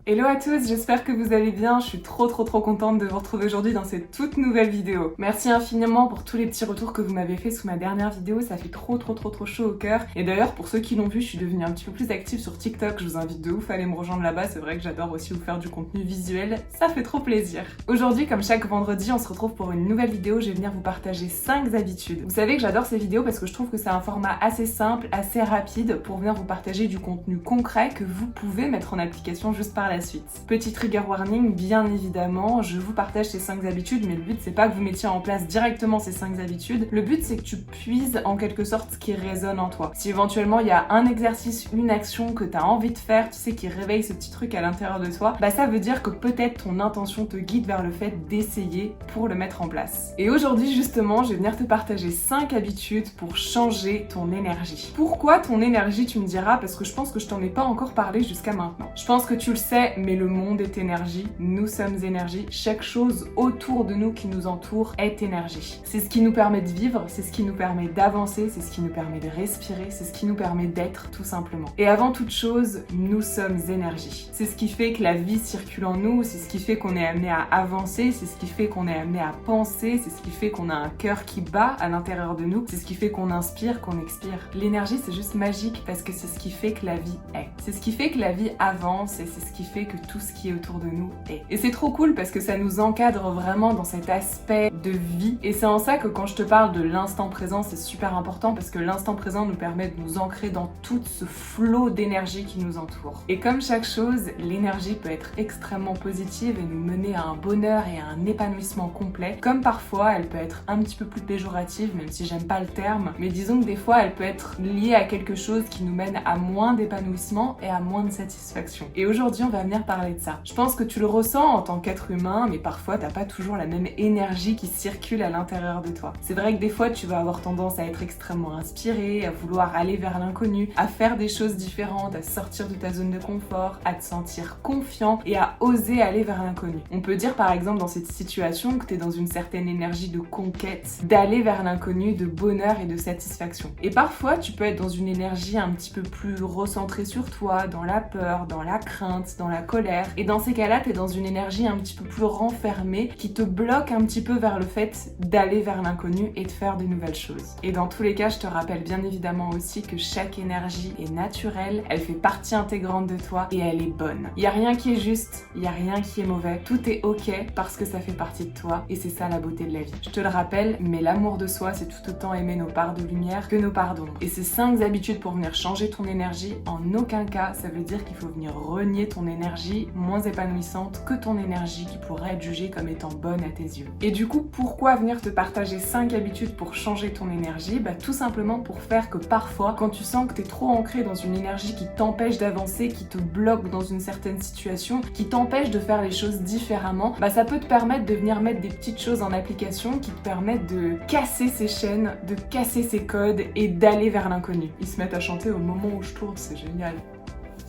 Hello à tous, j'espère que vous allez bien, je suis trop contente de vous retrouver aujourd'hui dans cette toute nouvelle vidéo. Merci infiniment pour tous les petits retours que vous m'avez fait sous ma dernière vidéo, ça fait trop chaud au cœur. Et d'ailleurs pour ceux qui l'ont vu, je suis devenue un petit peu plus active sur TikTok, je vous invite de ouf à aller me rejoindre là-bas, c'est vrai que j'adore aussi vous faire du contenu visuel, ça fait trop plaisir. Aujourd'hui, comme chaque vendredi, on se retrouve pour une nouvelle vidéo, je vais venir vous partager 5 habitudes. Vous savez que j'adore ces vidéos parce que je trouve que c'est un format assez simple, assez rapide pour venir vous partager du contenu concret que vous pouvez mettre en application juste par la suite. Petit trigger warning, bien évidemment, je vous partage ces 5 habitudes, mais le but c'est pas que vous mettiez en place directement ces 5 habitudes, le but c'est que tu puises en quelque sorte ce qui résonne en toi. Si éventuellement il y a un exercice, une action que tu as envie de faire, tu sais, qui réveille ce petit truc à l'intérieur de toi, bah ça veut dire que peut-être ton intention te guide vers le fait d'essayer pour le mettre en place. Et aujourd'hui justement, je vais venir te partager 5 habitudes pour changer ton énergie. Pourquoi ton énergie, tu me diras, parce que je pense que je t'en ai pas encore parlé jusqu'à maintenant. Je pense que tu le sais, mais le monde est énergie, nous sommes énergie, chaque chose autour de nous qui nous entoure est énergie. C'est ce qui nous permet de vivre, c'est ce qui nous permet d'avancer, c'est ce qui nous permet de respirer, c'est ce qui nous permet d'être tout simplement. Et avant toute chose, nous sommes énergie. C'est ce qui fait que la vie circule en nous, c'est ce qui fait qu'on est amené à avancer, c'est ce qui fait qu'on est amené à penser, c'est ce qui fait qu'on a un cœur qui bat à l'intérieur de nous, c'est ce qui fait qu'on inspire, qu'on expire. L'énergie c'est juste magique parce que c'est ce qui fait que la vie est. C'est ce qui fait que la vie avance et c'est ce qui fait que tout ce qui est autour de nous est. Et c'est trop cool parce que ça nous encadre vraiment dans cet aspect de vie. Et c'est en ça que quand je te parle de l'instant présent, c'est super important parce que l'instant présent nous permet de nous ancrer dans tout ce flot d'énergie qui nous entoure. Et comme chaque chose, l'énergie peut être extrêmement positive et nous mener à un bonheur et à un épanouissement complet. Comme parfois, elle peut être un petit peu plus péjorative, même si j'aime pas le terme. Mais disons que des fois, elle peut être liée à quelque chose qui nous mène à moins d'épanouissement et à moins de satisfaction. Et aujourd'hui, on va venir parler de ça. Je pense que tu le ressens en tant qu'être humain, mais parfois t'as pas toujours la même énergie qui circule à l'intérieur de toi. C'est vrai que des fois tu vas avoir tendance à être extrêmement inspiré, à vouloir aller vers l'inconnu, à faire des choses différentes, à sortir de ta zone de confort, à te sentir confiant et à oser aller vers l'inconnu. On peut dire par exemple dans cette situation que t'es dans une certaine énergie de conquête, d'aller vers l'inconnu, de bonheur et de satisfaction. Et parfois tu peux être dans une énergie un petit peu plus recentrée sur toi, dans la peur, dans la crainte, dans la colère. Et dans ces cas-là, t'es dans une énergie un petit peu plus renfermée qui te bloque un petit peu vers le fait d'aller vers l'inconnu et de faire de nouvelles choses. Et dans tous les cas, je te rappelle bien évidemment aussi que chaque énergie est naturelle, elle fait partie intégrante de toi et elle est bonne. Il y a rien qui est juste, il y a rien qui est mauvais, tout est ok parce que ça fait partie de toi et c'est ça la beauté de la vie. Je te le rappelle, mais l'amour de soi, c'est tout autant aimer nos parts de lumière que nos parts d'ombre. Et ces 5 habitudes pour venir changer ton énergie, en aucun cas, ça veut dire qu'il faut venir renier ton énergie moins épanouissante que ton énergie qui pourrait être jugée comme étant bonne à tes yeux. Et du coup, pourquoi venir te partager 5 habitudes pour changer ton énergie? Bah tout simplement pour faire que parfois, quand tu sens que t'es trop ancré dans une énergie qui t'empêche d'avancer, qui te bloque dans une certaine situation, qui t'empêche de faire les choses différemment, bah ça peut te permettre de venir mettre des petites choses en application qui te permettent de casser ces chaînes, de casser ces codes et d'aller vers l'inconnu. Ils se mettent à chanter au moment où je tourne, c'est génial.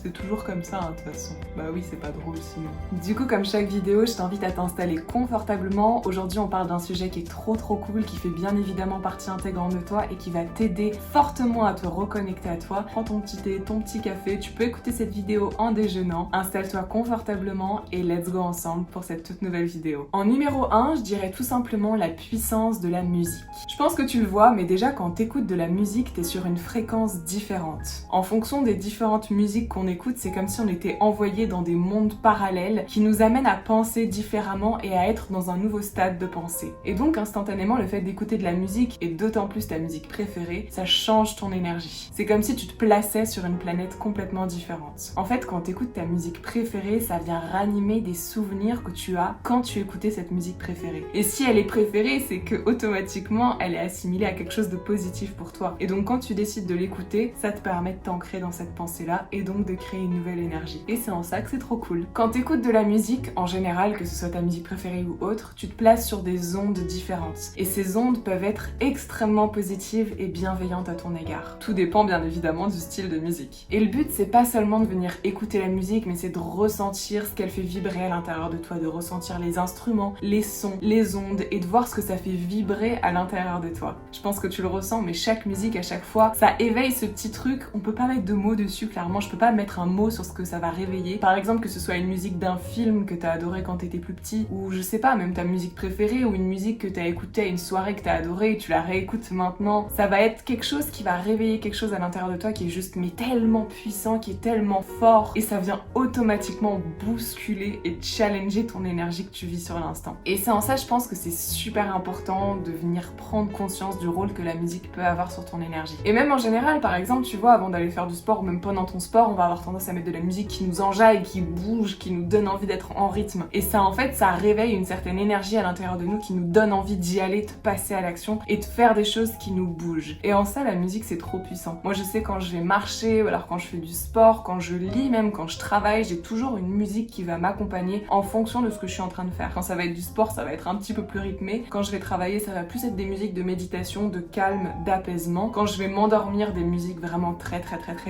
C'est toujours comme ça, hein, de toute façon. Bah oui, c'est pas drôle sinon. Du coup, comme chaque vidéo, je t'invite à t'installer confortablement. Aujourd'hui, on parle d'un sujet qui est trop cool, qui fait bien évidemment partie intégrante de toi et qui va t'aider fortement à te reconnecter à toi. Prends ton petit thé, ton petit café, tu peux écouter cette vidéo en déjeunant. Installe-toi confortablement et let's go ensemble pour cette toute nouvelle vidéo. En numéro 1, je dirais tout simplement la puissance de la musique. Je pense que tu le vois, mais déjà quand t'écoutes de la musique, t'es sur une fréquence différente. En fonction des différentes musiques qu'on écoute, c'est comme si on était envoyé dans des mondes parallèles qui nous amènent à penser différemment et à être dans un nouveau stade de pensée. Et donc instantanément, le fait d'écouter de la musique, et d'autant plus ta musique préférée, ça change ton énergie. C'est comme si tu te plaçais sur une planète complètement différente. En fait, quand t'écoutes ta musique préférée, ça vient ranimer des souvenirs que tu as quand tu écoutais cette musique préférée. Et si elle est préférée, c'est que automatiquement, elle est assimilée à quelque chose de positif pour toi. Et donc quand tu décides de l'écouter, ça te permet de t'ancrer dans cette pensée-là et donc de créer créer une nouvelle énergie. Et c'est en ça que c'est trop cool. Quand t'écoutes de la musique, en général, que ce soit ta musique préférée ou autre, tu te places sur des ondes différentes. Et ces ondes peuvent être extrêmement positives et bienveillantes à ton égard. Tout dépend bien évidemment du style de musique. Et le but, c'est pas seulement de venir écouter la musique, mais c'est de ressentir ce qu'elle fait vibrer à l'intérieur de toi, de ressentir les instruments, les sons, les ondes, et de voir ce que ça fait vibrer à l'intérieur de toi. Je pense que tu le ressens, mais chaque musique, à chaque fois, ça éveille ce petit truc. On peut pas mettre de mots dessus, clairement. Je peux pas mettre un mot sur ce que ça va réveiller. Par exemple, que ce soit une musique d'un film que t'as adoré quand t'étais plus petit, ou je sais pas, même ta musique préférée, ou une musique que t'as écoutée à une soirée que t'as adorée et tu la réécoutes maintenant. Ça va être quelque chose qui va réveiller quelque chose à l'intérieur de toi qui est juste mais tellement puissant, qui est tellement fort, et ça vient automatiquement bousculer et challenger ton énergie que tu vis sur l'instant. Et c'est en ça, je pense que c'est super important de venir prendre conscience du rôle que la musique peut avoir sur ton énergie. Et même en général, par exemple, tu vois, avant d'aller faire du sport, ou même pendant ton sport, on va avoir tendance à mettre de la musique qui nous enjaille, qui bouge, qui nous donne envie d'être en rythme. Et ça, en fait, ça réveille une certaine énergie à l'intérieur de nous qui nous donne envie d'y aller, de passer à l'action et de faire des choses qui nous bougent. Et en ça, la musique, c'est trop puissant. Moi, je sais quand je vais marcher, ou alors quand je fais du sport, quand je lis, même quand je travaille, j'ai toujours une musique qui va m'accompagner en fonction de ce que je suis en train de faire. Quand ça va être du sport, ça va être un petit peu plus rythmé. Quand je vais travailler, ça va plus être des musiques de méditation, de calme, d'apaisement. Quand je vais m'endormir, des musiques vraiment très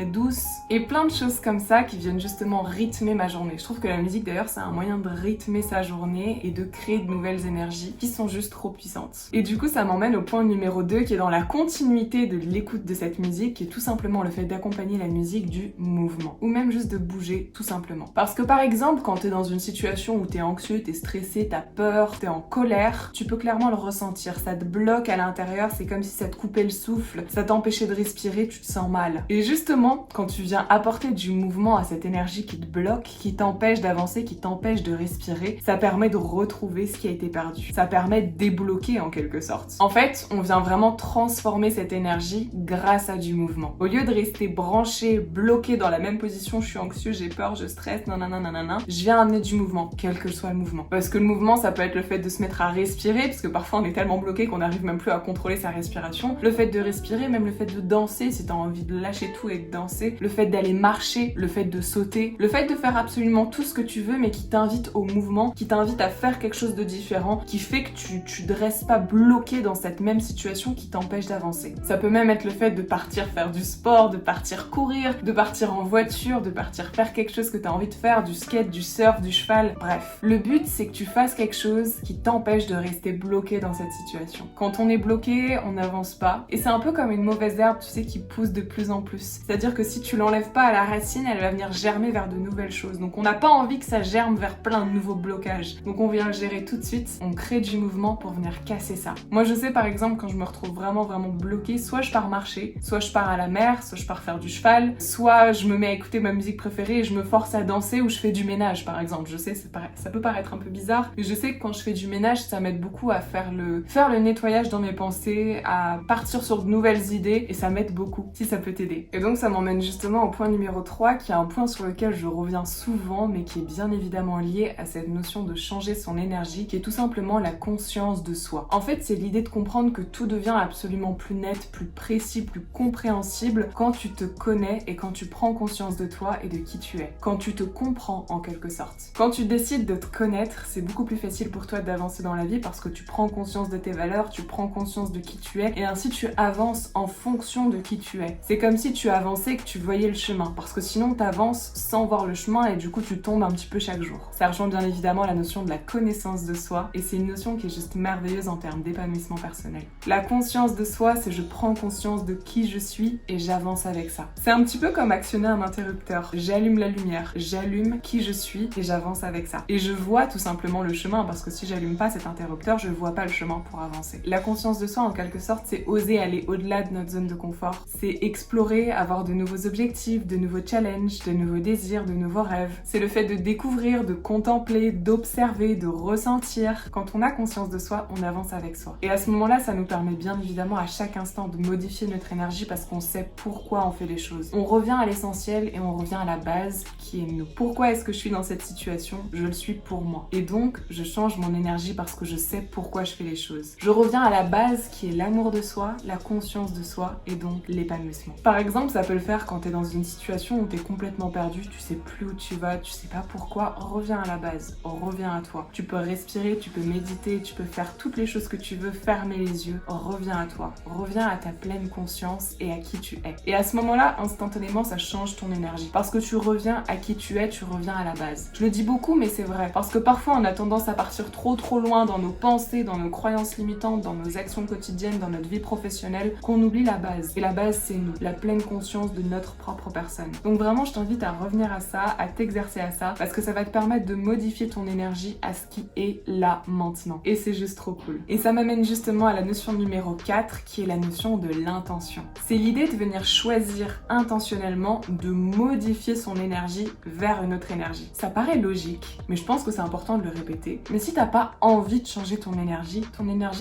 douces. Et plein de choses comme ça qui viennent justement rythmer ma journée. Je trouve que la musique, d'ailleurs, c'est un moyen de rythmer sa journée et de créer de nouvelles énergies qui sont juste trop puissantes. Et du coup, ça m'emmène au point numéro 2 qui est dans la continuité de l'écoute de cette musique, qui est tout simplement le fait d'accompagner la musique du mouvement. Ou même juste de bouger, tout simplement. Parce que par exemple, quand t'es dans une situation où t'es anxieux, t'es stressé, t'as peur, t'es en colère, tu peux clairement le ressentir. Ça te bloque à l'intérieur, c'est comme si ça te coupait le souffle, ça t'empêchait de respirer, tu te sens mal. Et justement, quand tu viens apporter du mouvement à cette énergie qui te bloque, qui t'empêche d'avancer, qui t'empêche de respirer, ça permet de retrouver ce qui a été perdu. Ça permet de débloquer en quelque sorte. En fait, on vient vraiment transformer cette énergie grâce à du mouvement. Au lieu de rester branché, bloqué dans la même position, je suis anxieux, j'ai peur, je stresse, nanana, je viens amener du mouvement, quel que soit le mouvement. Parce que le mouvement, ça peut être le fait de se mettre à respirer, parce que parfois on est tellement bloqué qu'on n'arrive même plus à contrôler sa respiration. Le fait de respirer, même le fait de danser, si t'as envie de lâcher tout et de danser. Le fait d'aller marcher, le fait de sauter, le fait de faire absolument tout ce que tu veux, mais qui t'invite au mouvement, qui t'invite à faire quelque chose de différent, qui fait que tu ne restes pas bloqué dans cette même situation qui t'empêche d'avancer. Ça peut même être le fait de partir faire du sport, de partir courir, de partir en voiture, de partir faire quelque chose que tu as envie de faire, du skate, du surf, du cheval, bref. Le but, c'est que tu fasses quelque chose qui t'empêche de rester bloqué dans cette situation. Quand on est bloqué, on n'avance pas. Et c'est un peu comme une mauvaise herbe, tu sais, qui pousse de plus en plus. C'est-à-dire que si tu l'enlèves pas à la racine, elle va venir germer vers de nouvelles choses. Donc on n'a pas envie que ça germe vers plein de nouveaux blocages. Donc on vient le gérer tout de suite, on crée du mouvement pour venir casser ça. Moi je sais par exemple quand je me retrouve vraiment bloquée, soit je pars marcher, soit je pars à la mer, soit je pars faire du cheval, soit je me mets à écouter ma musique préférée et je me force à danser ou je fais du ménage par exemple. Je sais, ça peut paraître un peu bizarre, mais je sais que quand je fais du ménage, ça m'aide beaucoup à faire le nettoyage dans mes pensées, à partir sur de nouvelles idées et ça m'aide beaucoup si ça peut t'aider. Et donc ça m'emmène justement au point numéro 3 qui est un point sur lequel je reviens souvent mais qui est bien évidemment lié à cette notion de changer son énergie qui est tout simplement la conscience de soi. En fait, c'est l'idée de comprendre que tout devient absolument plus net, plus précis, plus compréhensible quand tu te connais et quand tu prends conscience de toi et de qui tu es. Quand tu te comprends en quelque sorte. Quand tu décides de te connaître, c'est beaucoup plus facile pour toi d'avancer dans la vie parce que tu prends conscience de tes valeurs, tu prends conscience de qui tu es et ainsi tu avances en fonction de qui tu es. C'est comme si tu avançais et que tu voyais le chemin parce que sinon t'avances sans voir le chemin et du coup tu tombes un petit peu chaque jour. Ça rejoint bien évidemment la notion de la connaissance de soi et c'est une notion qui est juste merveilleuse en termes d'épanouissement personnel. La conscience de soi, c'est je prends conscience de qui je suis et j'avance avec ça. C'est un petit peu comme actionner un interrupteur. J'allume la lumière, j'allume qui je suis et j'avance avec ça. Et je vois tout simplement le chemin parce que si j'allume pas cet interrupteur, je vois pas le chemin pour avancer. La conscience de soi en quelque sorte, c'est oser aller au-delà de notre zone de confort. C'est explorer, avoir de nouveaux objectifs, de nouveaux challenges, de nouveaux désirs, de nouveaux rêves. C'est le fait de découvrir, de contempler, d'observer, de ressentir. Quand on a conscience de soi, on avance avec soi. Et à ce moment-là, ça nous permet bien évidemment à chaque instant de modifier notre énergie parce qu'on sait pourquoi on fait les choses. On revient à l'essentiel et on revient à la base qui est nous. Pourquoi est-ce que je suis dans cette situation? Je le suis pour moi. Et donc, je change mon énergie parce que je sais pourquoi je fais les choses. Je reviens à la base qui est l'amour de soi, la conscience de soi et donc l'épanouissement. Par exemple, ça peut le faire quand t'es dans une situation situation où t'es complètement perdu, tu sais plus où tu vas, tu sais pas pourquoi, reviens à la base, reviens à toi. Tu peux respirer, tu peux méditer, tu peux faire toutes les choses que tu veux, fermer les yeux, reviens à toi, reviens à ta pleine conscience et à qui tu es. Et à ce moment-là, instantanément, ça change ton énergie. Parce que tu reviens à qui tu es, tu reviens à la base. Je le dis beaucoup, mais c'est vrai. Parce que parfois, on a tendance à partir trop loin dans nos pensées, dans nos croyances limitantes, dans nos actions quotidiennes, dans notre vie professionnelle, qu'on oublie la base. Et la base, c'est nous, la pleine conscience de notre propre personne. Donc vraiment, je t'invite à revenir à ça, à t'exercer à ça, parce que ça va te permettre de modifier ton énergie à ce qui est là, maintenant. Et c'est juste trop cool. Et ça m'amène justement à la notion numéro 4, qui est la notion de l'intention. C'est l'idée de venir choisir intentionnellement de modifier son énergie vers une autre énergie. Ça paraît logique, mais je pense que c'est important de le répéter. Mais si t'as pas envie de changer ton énergie,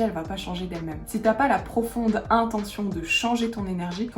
elle va pas changer d'elle-même. Si t'as pas la profonde intention de changer ton énergie,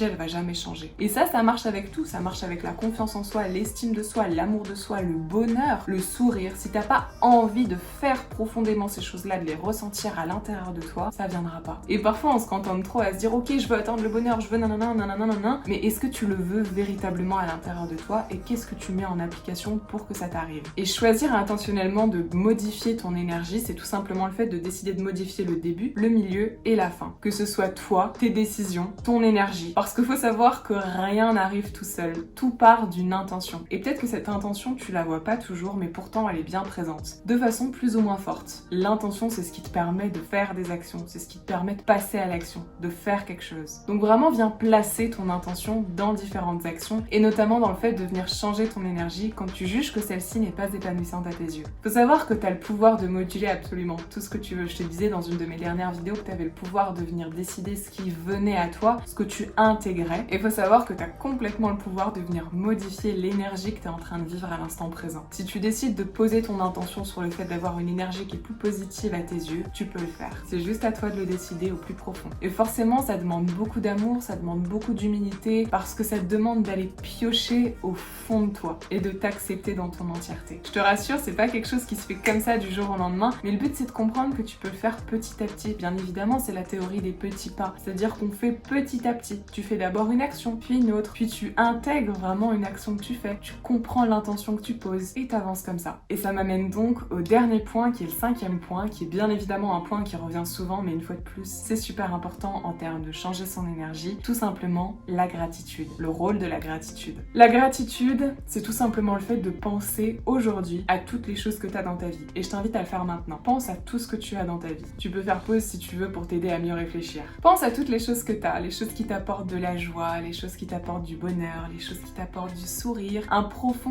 elle va jamais changer. Et ça marche avec tout. Ça marche avec la confiance en soi, l'estime de soi, l'amour de soi, le bonheur, le sourire. Si t'as pas envie de faire profondément ces choses-là, de les ressentir à l'intérieur de toi, ça viendra pas. Et parfois, on se contente trop à se dire, ok, je veux atteindre le bonheur, je veux nanana, nanana, nanana, mais est-ce que tu le veux véritablement à l'intérieur de toi et qu'est-ce que tu mets en application pour que ça t'arrive? Et choisir intentionnellement de modifier ton énergie, c'est tout simplement le fait de décider de modifier le début, le milieu et la fin. Que ce soit toi, tes décisions, ton énergie. Parce qu'il faut savoir que rien n'arrive tout seul. Tout part d'une intention. Et peut-être que cette intention, tu la vois pas toujours, mais pourtant elle est bien présente. De façon plus ou moins forte. L'intention, c'est ce qui te permet de faire des actions. C'est ce qui te permet de passer à l'action, de faire quelque chose. Donc vraiment, viens placer ton intention dans différentes actions et notamment dans le fait de venir changer ton énergie quand tu juges que celle-ci n'est pas épanouissante à tes yeux. Faut savoir que tu as le pouvoir de moduler absolument tout ce que tu veux. Je te disais dans une de mes dernières vidéos que tu avais le pouvoir de venir décider ce qui venait à toi, ce que tu intégrais. Et faut savoir que tu as complètement le pouvoir de venir modifier l'énergie que tu es en train de vivre à l'instant présent. Si tu décides de poser ton intention sur le fait d'avoir une énergie qui est plus positive à tes yeux, tu peux le faire. C'est juste à toi de le décider au plus profond. Et forcément, ça demande beaucoup d'amour, ça demande beaucoup d'humilité, parce que ça te demande d'aller piocher au fond de toi et de t'accepter dans ton entièreté. Je te rassure, c'est pas quelque chose qui se fait comme ça du jour au lendemain, mais le but c'est de comprendre que tu peux le faire petit à petit. Bien évidemment, c'est la théorie des petits pas, c'est-à-dire qu'on fait petit à petit. Tu fais d'abord une action, puis une autre, puis tu intègres vraiment une action que tu fais, tu comprends l'intention que tu poses et t'avances comme ça. Et ça m'amène donc au dernier point, qui est le 5e point, qui est bien évidemment un point qui revient souvent, mais une fois de plus, c'est super important en termes de changer son énergie, tout simplement la gratitude, le rôle de la gratitude. La gratitude, c'est tout simplement le fait de penser aujourd'hui à toutes les choses que tu as dans ta vie. Et je t'invite à le faire maintenant. Pense à tout ce que tu as dans ta vie. Tu peux faire pause si tu veux pour t'aider à mieux réfléchir. Pense à toutes les choses que tu as, les choses qui t'apportent de la joie, les choses qui t'apportent du bonheur, les choses qui t'apportent du sourire,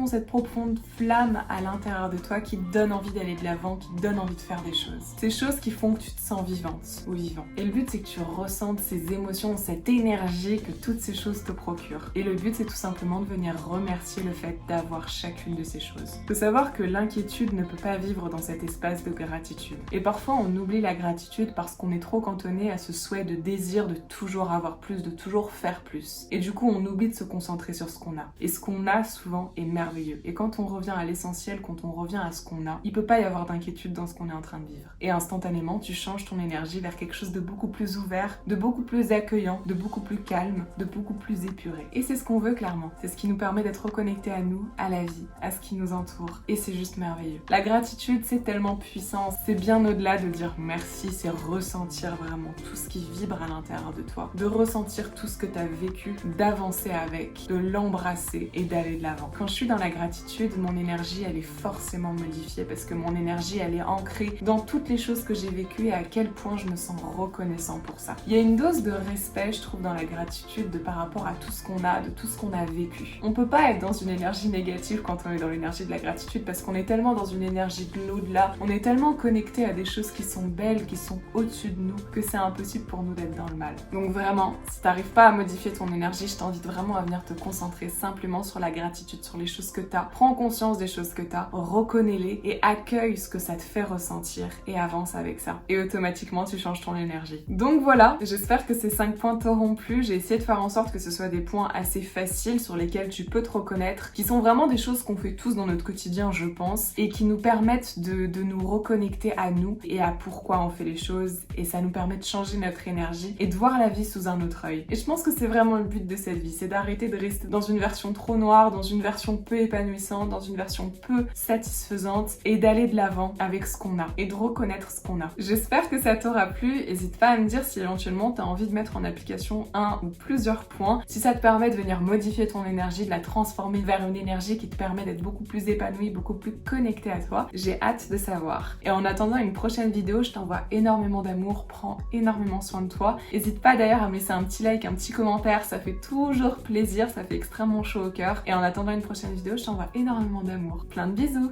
cette profonde flamme à l'intérieur de toi qui te donne envie d'aller de l'avant, qui te donne envie de faire des choses. Ces choses qui font que tu te sens vivante ou vivant. Et le but, c'est que tu ressentes ces émotions, cette énergie que toutes ces choses te procurent. Et le but, c'est tout simplement de venir remercier le fait d'avoir chacune de ces choses. Faut savoir que l'inquiétude ne peut pas vivre dans cet espace de gratitude. Et parfois, on oublie la gratitude parce qu'on est trop cantonné à ce souhait de désir de toujours avoir plus, de toujours faire plus. Et du coup, on oublie de se concentrer sur ce qu'on a. Et ce qu'on a, souvent, est merveilleux. Et quand on revient à l'essentiel, quand on revient à ce qu'on a, il peut pas y avoir d'inquiétude dans ce qu'on est en train de vivre. Et instantanément, tu changes ton énergie vers quelque chose de beaucoup plus ouvert, de beaucoup plus accueillant, de beaucoup plus calme, de beaucoup plus épuré. Et c'est ce qu'on veut clairement. C'est ce qui nous permet d'être reconnectés à nous, à la vie, à ce qui nous entoure. Et c'est juste merveilleux. La gratitude, c'est tellement puissant. C'est bien au-delà de dire merci, c'est ressentir vraiment tout ce qui vibre à l'intérieur de toi. De ressentir tout ce que tu as vécu, d'avancer avec, de l'embrasser et d'aller de l'avant. Quand je suis dans la gratitude, mon énergie, elle est forcément modifiée parce que mon énergie, elle est ancrée dans toutes les choses que j'ai vécues et à quel point je me sens reconnaissant pour ça. Il y a une dose de respect, je trouve, dans la gratitude par rapport à tout ce qu'on a, de tout ce qu'on a vécu. On peut pas être dans une énergie négative quand on est dans l'énergie de la gratitude parce qu'on est tellement dans une énergie de l'au-delà, on est tellement connecté à des choses qui sont belles, qui sont au-dessus de nous, que c'est impossible pour nous d'être dans le mal. Donc vraiment, si t'arrives pas à modifier ton énergie, je t'invite vraiment à venir te concentrer simplement sur la gratitude, sur les choses que t'as. Prends conscience des choses que t'as, reconnais-les et accueille ce que ça te fait ressentir et avance avec ça. Et automatiquement, tu changes ton énergie. Donc voilà, j'espère que ces 5 points t'auront plu. J'ai essayé de faire en sorte que ce soit des points assez faciles sur lesquels tu peux te reconnaître, qui sont vraiment des choses qu'on fait tous dans notre quotidien, je pense, et qui nous permettent de nous reconnecter à nous et à pourquoi on fait les choses, et ça nous permet de changer notre énergie et de voir la vie sous un autre œil. Et je pense que c'est vraiment le but de cette vie, c'est d'arrêter de rester triste, dans une version trop noire, dans une version peu épanouissante, dans une version peu satisfaisante, et d'aller de l'avant avec ce qu'on a et de reconnaître ce qu'on a. J'espère que ça t'aura plu. N'hésite pas à me dire si éventuellement tu as envie de mettre en application un ou plusieurs points, si ça te permet de venir modifier ton énergie, de la transformer vers une énergie qui te permet d'être beaucoup plus épanouie, beaucoup plus connectée à toi. J'ai hâte de savoir. Et en attendant une prochaine vidéo, je t'envoie énormément d'amour, prends énormément soin de toi. N'hésite pas d'ailleurs à me laisser un petit like, un petit commentaire, ça fait toujours plaisir, ça fait extrêmement chaud au cœur. Et en attendant une prochaine vidéo, je t'envoie énormément d'amour. Plein de bisous!